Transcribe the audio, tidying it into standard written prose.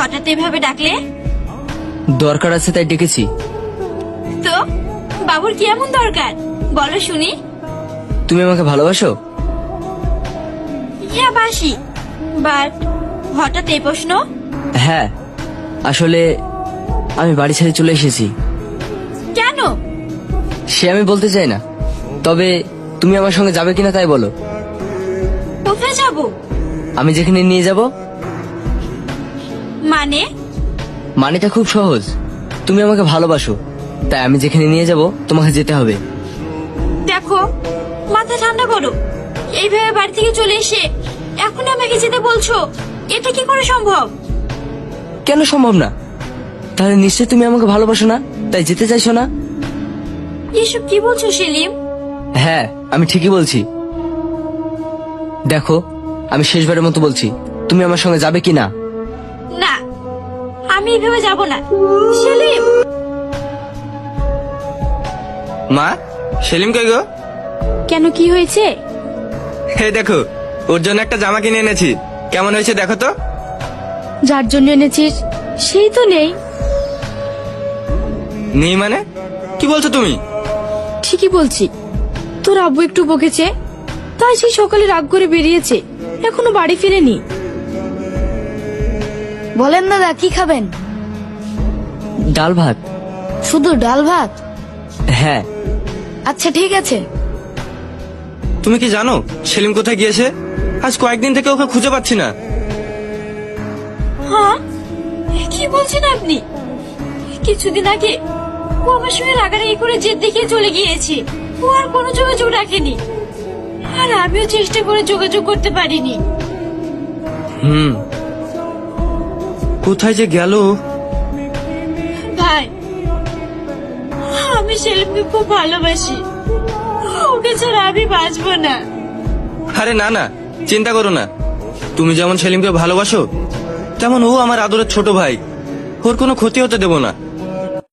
হঠাৎ এভাবে ডাকলে? দরকার আছে তাই ডেকেছি। তো বাবুর কি এমন দরকার বলো শুনি। তুমি আমাকে ভালোবাসো? হ্যাঁ বাসি, বাট হঠাৎ এই প্রশ্ন? হ্যাঁ, আসলে আমি বাড়ি ছেড়ে চলে এসেছি। কেন? সে আমি বলতে চাই না, তবে তুমি আমার সঙ্গে যাবে কিনা তাই বলো। কোথায় যাব? আমি যেখানে নিয়ে যাব। মানে? মানেটা খুব সহজ, তুমি আমাকে ভালোবাসো, তাই আমি যেখানে নিয়ে যাব তোমাকে যেতে হবে। দেখো, মাথা ঠান্ডা করো। এইভাবে বাড়ি থেকে চলে এসে এখন আমাকে যেতে বলছো, এটা কি করে সম্ভব? কেন সম্ভব না? তাহলে নিশ্চয়ই তুমি আমাকে ভালোবাসো না, তাই যেতে চাইছো না? এসব কি বলছো সেলিম? হ্যাঁ, আমি ঠিকই বলছি। দেখো, আমি শেষবারের মতো বলছি, তুমি আমার সঙ্গে যাবে কি না? না, আমি এইভাবে যাব না। সেলিম! মা, সেলিম কই গো? কেন, কি হয়েছে? এই দেখো, ওর জন্য একটা জামা কিনে এনেছি। কেমন হয়েছে দেখো তো। যার জন্য এনেছিস সেই তো নেই। নেই মানে? কি বলছো তুমি? ঠিকই বলছি, তোর আব্বু একটু বকেছে, তাই সেই সকালে রাগ করে বেরিয়েছে, এখনো বাড়ি ফিরেনি। বলেন দাদা, কি খাবেন? ডাল ভাত। শুধু ডাল ভাত? হ্যাঁ। আচ্ছা ঠিক আছে। তুমি কি জানো সেলিম কোথায় গিয়েছে? আজ কয়েকদিন থেকে ওকে খুঁজে পাচ্ছি না। হ্যাঁ, কি বলছেন আপনি? কিছুদিন আগে ও আমার সঙ্গে রাগারাগি করে জেদ দেখিয়ে চলে গিয়েছে। ও আর কোনো যোগাযোগ রাখেনি, আর আমিও চেষ্টা করে যোগাযোগ করতে পারিনি। কোথায় যে গেল? ভাই, আমি সেলিমকে খুব ভালোবাসি, ওকে ছাড়া আমি বাঁচবো না। আরে না না, চিন্তা করো না। তুমি যেমন সেলিমকে ভালোবাসো, তেমন ও আমার আদরের ছোট ভাই। ওর কোনো ক্ষতি হতে দেব না।